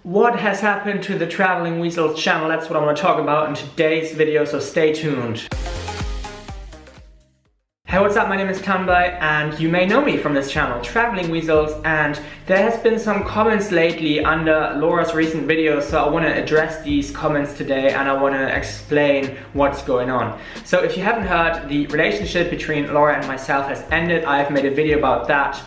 What has happened to the Traveling Weasels channel? That's what I want to talk about in today's video, so stay tuned. Hey, what's up? My name is Tanbai and you may know me from this channel, Traveling Weasels, and there has been some comments lately under Laura's recent videos, so I want to address these comments today and I want to explain what's going on. So if you haven't heard, the relationship between Laura and myself has ended. I've made a video about that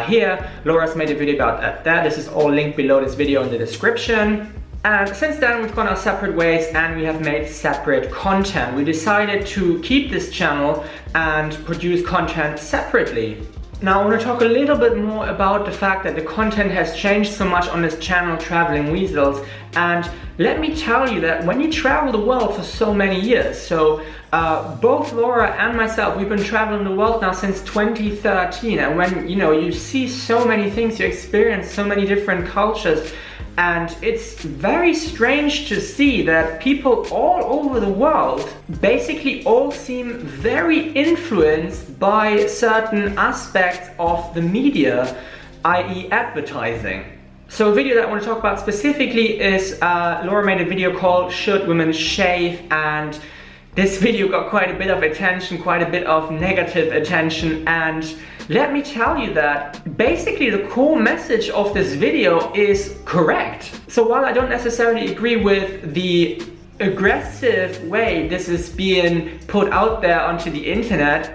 here. Laura's made a video about that there. This is all linked below this video in the description. And since then we've gone our separate ways and we have made separate content. We decided to keep this channel and produce content separately. Now I want to talk a little bit more about the fact that the content has changed so much on this channel, Traveling Weasels. And let me tell you that when you travel the world for so many years, so both Laura and myself, we've been traveling the world now since 2013. And when you see so many things, you experience so many different cultures, and it's very strange to see that people all over the world basically all seem very influenced by certain aspects of the media, i.e. advertising. So a video that I want to talk about specifically is, Laura made a video called Should Women Shave? And this video got quite a bit of attention, quite a bit of negative attention, and let me tell you that basically the core message of this video is correct. So while I don't necessarily agree with the aggressive way this is being put out there onto the internet,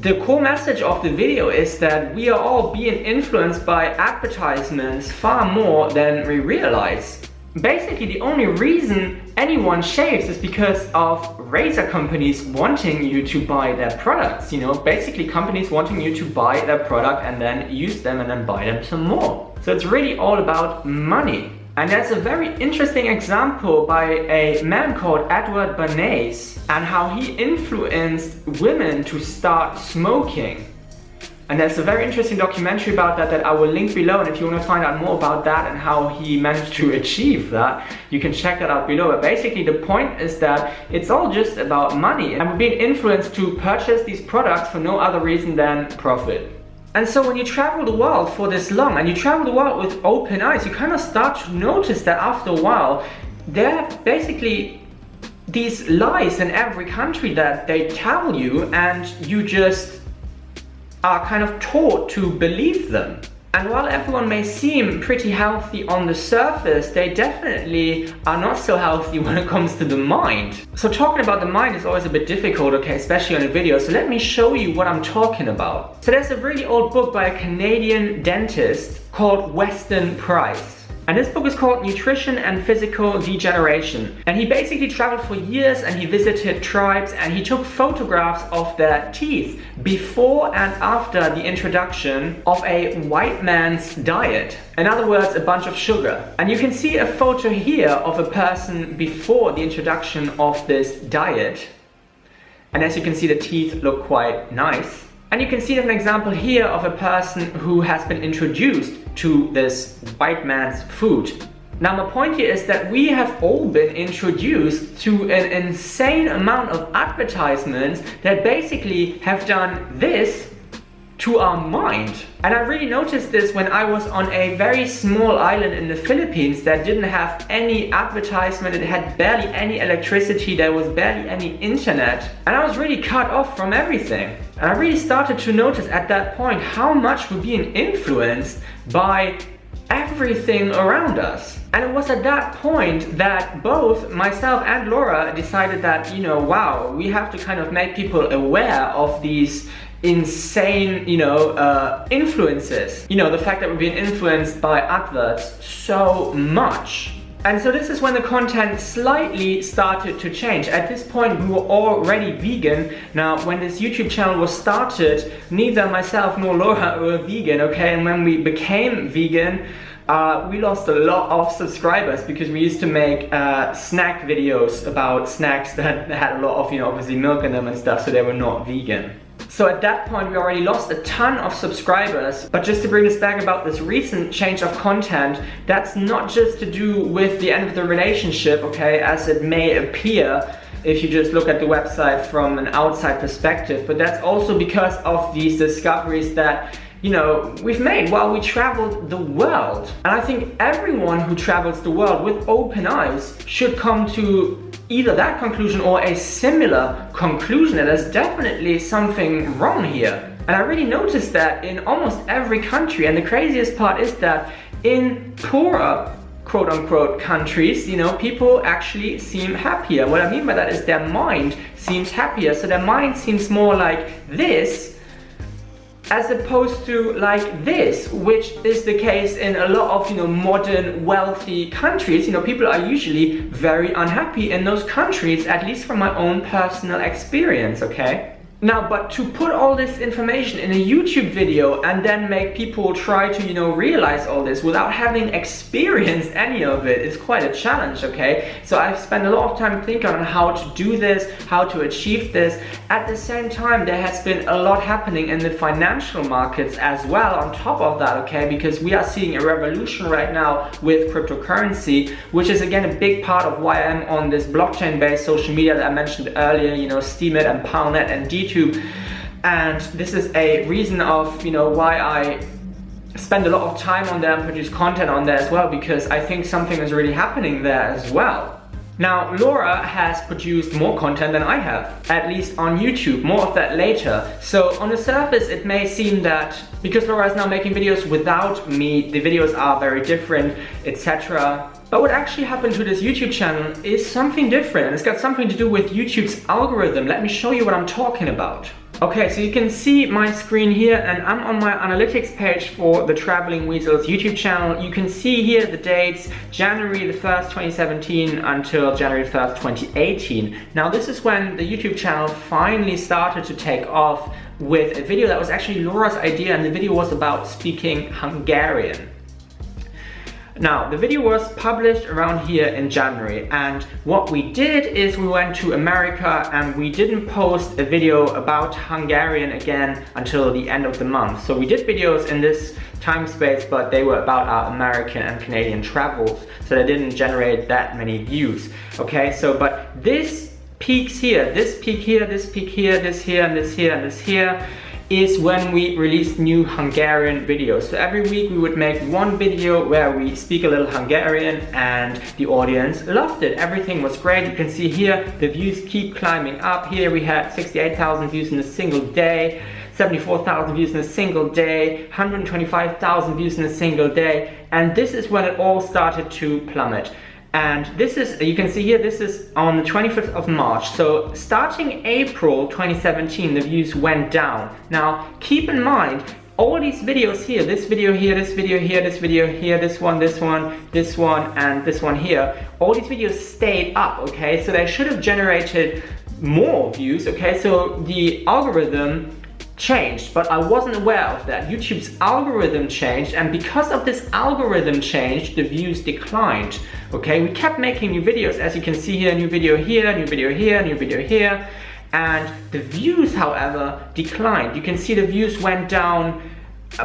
the core message of the video is that we are all being influenced by advertisements far more than we realize. Basically, the only reason anyone shaves is because of razor companies wanting you to buy their products. Basically companies wanting you to buy their product and then use them and then buy them some more. So it's really all about money. And there's a very interesting example by a man called Edward Bernays and how he influenced women to start smoking. And there's a very interesting documentary about that I will link below, and if you want to find out more about that and how he managed to achieve that, you can check that out below. But basically the point is that it's all just about money, and we're being influenced to purchase these products for no other reason than profit. And so when you travel the world for this long and you travel the world with open eyes, you kind of start to notice that after a while there are basically these lies in every country that they tell you, and you just are kind of taught to believe them. And while everyone may seem pretty healthy on the surface, they definitely are not so healthy when it comes to the mind. So talking about the mind is always a bit difficult, okay, especially on a video. So let me show you what I'm talking about. So there's a really old book by a Canadian dentist called Weston Price. And this book is called Nutrition and Physical Degeneration. And he basically traveled for years and he visited tribes and he took photographs of their teeth before and after the introduction of a white man's diet. In other words, a bunch of sugar. And you can see a photo here of a person before the introduction of this diet. And as you can see, the teeth look quite nice. And you can see an example here of a person who has been introduced to this white man's food. Now my point here is that we have all been introduced to an insane amount of advertisements that basically have done this to our mind. And I really noticed this when I was on a very small island in the Philippines that didn't have any advertisement, it had barely any electricity, there was barely any internet, and I was really cut off from everything. And I really started to notice at that point how much we're being influenced by everything around us. And it was at that point that both myself and Laura decided that, wow, we have to kind of make people aware of these insane, influences. The fact that we're being influenced by adverts so much. And so this is when the content slightly started to change. At this point we were already vegan. Now when this YouTube channel was started, neither myself nor Laura were vegan, okay? And when we became vegan, we lost a lot of subscribers because we used to make snack videos about snacks that had a lot of, obviously milk in them and stuff, so they were not vegan. So at that point we already lost a ton of subscribers. But just to bring this back about this recent change of content, that's not just to do with the end of the relationship, okay, as it may appear if you just look at the website from an outside perspective, but that's also because of these discoveries that we've made while we traveled the world. And I think everyone who travels the world with open eyes should come to either that conclusion or a similar conclusion that there's definitely something wrong here. And I really noticed that in almost every country, and the craziest part is that in poorer quote-unquote countries, people actually seem happier. What I mean by that is their mind seems happier. So their mind seems more like this as opposed to like this, which is the case in a lot of modern wealthy countries. People are usually very unhappy in those countries, at least from my own personal experience, okay? Now, but to put all this information in a YouTube video and then make people try to, realize all this without having experienced any of it is quite a challenge, okay? So I've spent a lot of time thinking on how to do this, how to achieve this. At the same time, there has been a lot happening in the financial markets as well on top of that, okay? Because we are seeing a revolution right now with cryptocurrency, which is again a big part of why I'm on this blockchain-based social media that I mentioned earlier, Steemit and Pownet and DTube. And this is a reason of why I spend a lot of time on there and produce content on there as well, because I think something is really happening there as well. Now, Laura has produced more content than I have, at least on YouTube, more of that later. So on the surface it may seem that because Laura is now making videos without me, the videos are very different, etc. But what actually happened to this YouTube channel is something different, and it's got something to do with YouTube's algorithm. Let me show you what I'm talking about. Okay, so you can see my screen here, and I'm on my analytics page for the Traveling Weasels YouTube channel. You can see here the dates, January the 1st, 2017 until January 1st, 2018. Now this is when the YouTube channel finally started to take off with a video that was actually Laura's idea, and the video was about speaking Hungarian. Now, the video was published around here in January, and what we did is we went to America and we didn't post a video about Hungarian again until the end of the month. So we did videos in this time space, but they were about our American and Canadian travels, so they didn't generate that many views. Okay, so but this peaks here, this peak here, this peak here, this here, and this here, and this here, is when we released new Hungarian videos. So every week we would make one video where we speak a little Hungarian, and the audience loved it. Everything was great. You can see here the views keep climbing up. Here we had 68,000 views in a single day, 74,000 views in a single day, 125,000 views in a single day, and this is when it all started to plummet. And this is, you can see here, this is on the 25th of March. So starting April 2017, the views went down. Now, keep in mind, all these videos here, this video here, this video here, this video here, this one, this one, this one, and this one here, all these videos stayed up, okay? So they should have generated more views, okay? So the algorithm changed, but I wasn't aware of that. YouTube's algorithm changed, and because of this algorithm change, the views declined. Okay, we kept making new videos, as you can see here, new video here, new video here, new video here, and the views, however, declined. You can see the views went down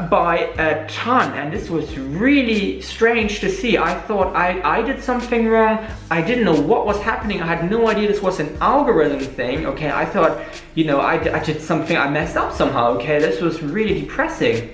by a ton, and this was really strange to see. I thought I did something wrong. I didn't know what was happening. I had no idea this was an algorithm thing. Okay, I thought, I did something, I messed up somehow. Okay, this was really depressing.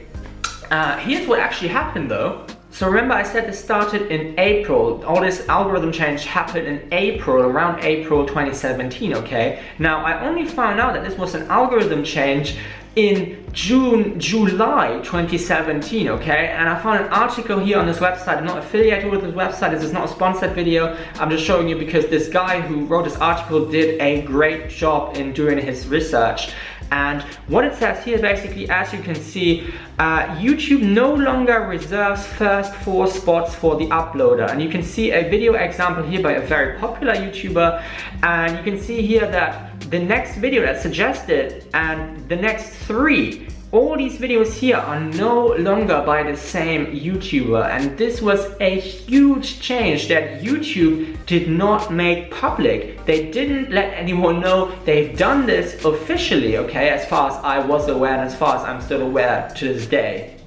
Here's what actually happened though. So remember I said this started in April. All this algorithm change happened in April, around April 2017, okay? Now I only found out that this was an algorithm change in July 2017, okay? And I found an article here on this website. I'm not affiliated with this website. This is not a sponsored video. I'm just showing you because this guy who wrote this article did a great job in doing his research. And what it says here, basically, as you can see, YouTube no longer reserves first 4 spots for the uploader. And you can see a video example here by a very popular YouTuber. And you can see here that the next video that's suggested and the next 3, all these videos here are no longer by the same YouTuber. And this was a huge change that YouTube did not make public. They didn't let anyone know they've done this officially, okay, as far as I was aware and as far as I'm still aware to this day.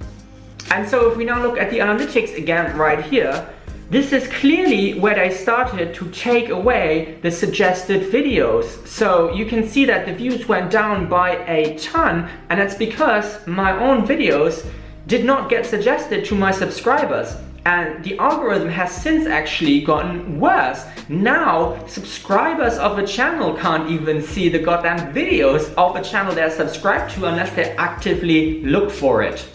And so if we now look at the analytics again right here, this is clearly where they started to take away the suggested videos. So you can see that the views went down by a ton, and that's because my own videos did not get suggested to my subscribers. And the algorithm has since actually gotten worse. Now, subscribers of a channel can't even see the goddamn videos of a channel they're subscribed to unless they actively look for it.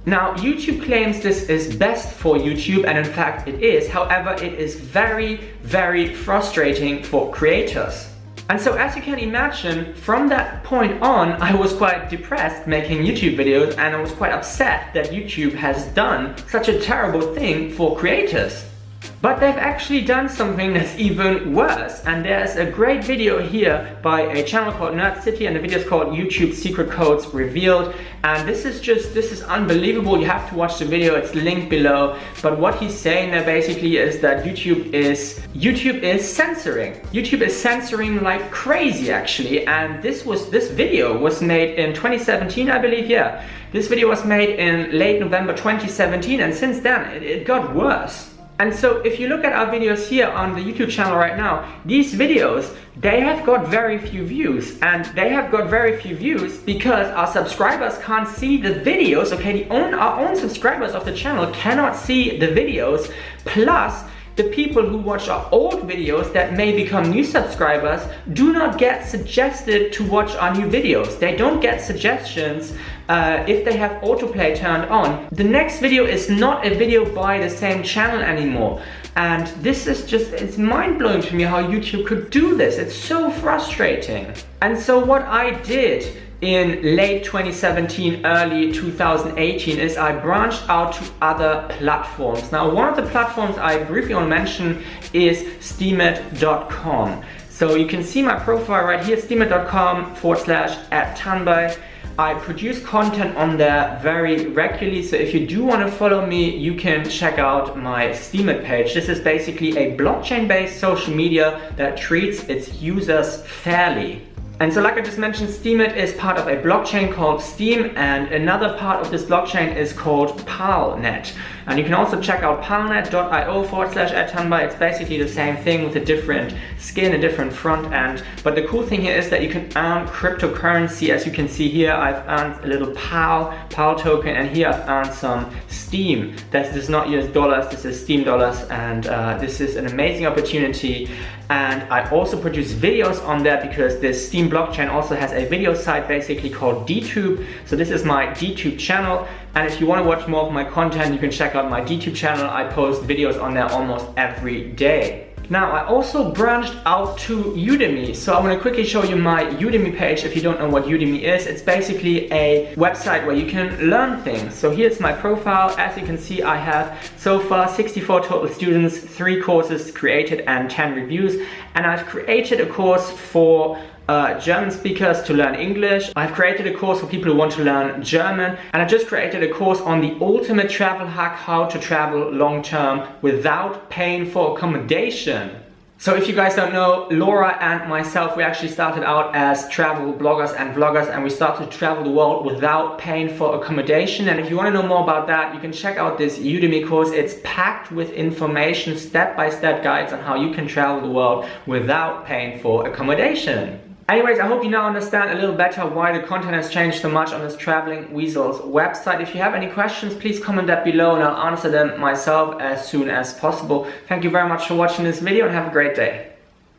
Now, YouTube claims this is best for YouTube, and in fact it is. However, it is very, very frustrating for creators. And so, as you can imagine, from that point on, I was quite depressed making YouTube videos, and I was quite upset that YouTube has done such a terrible thing for creators. But they've actually done something that's even worse, and there's a great video here by a channel called Nerd City, and the video is called YouTube Secret Codes Revealed. And this is unbelievable. You have to watch the video, it's linked below. But what he's saying there basically is that YouTube is censoring. YouTube is censoring like crazy actually. And this video was made in 2017, I believe, yeah. This video was made in late November 2017, and since then it got worse. And so if you look at our videos here on the YouTube channel right now, these videos, they have got very few views. And they have got very few views because our subscribers can't see the videos, okay? Our own subscribers of the channel cannot see the videos. Plus, the people who watch our old videos that may become new subscribers do not get suggested to watch our new videos. They don't get suggestions if they have autoplay turned on. The next video is not a video by the same channel anymore. And this is just, it's mind-blowing to me how YouTube could do this. It's so frustrating. And so what I did in late 2017, early 2018 is I branched out to other platforms. Now, one of the platforms I briefly want to mention is steemit.com. So you can see my profile right here, steemit.com/@tanbay. I produce content on there very regularly, so if you do want to follow me, you can check out my Steemit page. This is basically a blockchain-based social media that treats its users fairly. And so like I just mentioned, Steemit is part of a blockchain called Steem, and another part of this blockchain is called PALnet. And you can also check out palnet.io/@tanbay. It's basically the same thing with a different skin, a different front end. But the cool thing here is that you can earn cryptocurrency. As you can see here, I've earned a little PAL token, and here I've earned some Steem. This is not US dollars, this is Steem dollars, and this is an amazing opportunity. And I also produce videos on there because this Steem blockchain also has a video site basically called DTube. So this is my DTube channel, and if you want to watch more of my content, you can check out my DTube channel. I post videos on there almost every day. Now, I also branched out to Udemy. So I'm going to quickly show you my Udemy page. If you don't know what Udemy is, it's basically a website where you can learn things. So here's my profile. As you can see, I have so far 64 total students, 3 courses created and 10 reviews. And I've created a course for German speakers to learn English. I've created a course for people who want to learn German, and I just created a course on the ultimate travel hack, how to travel long term without paying for accommodation. So if you guys don't know, Laura and myself, we actually started out as travel bloggers and vloggers, and we started to travel the world without paying for accommodation. And if you want to know more about that, you can check out this Udemy course. It's packed with information, step-by-step guides on how you can travel the world without paying for accommodation. Anyways, I hope you now understand a little better why the content has changed so much on this Traveling Weasels website. If you have any questions, please comment that below and I'll answer them myself as soon as possible. Thank you very much for watching this video and have a great day.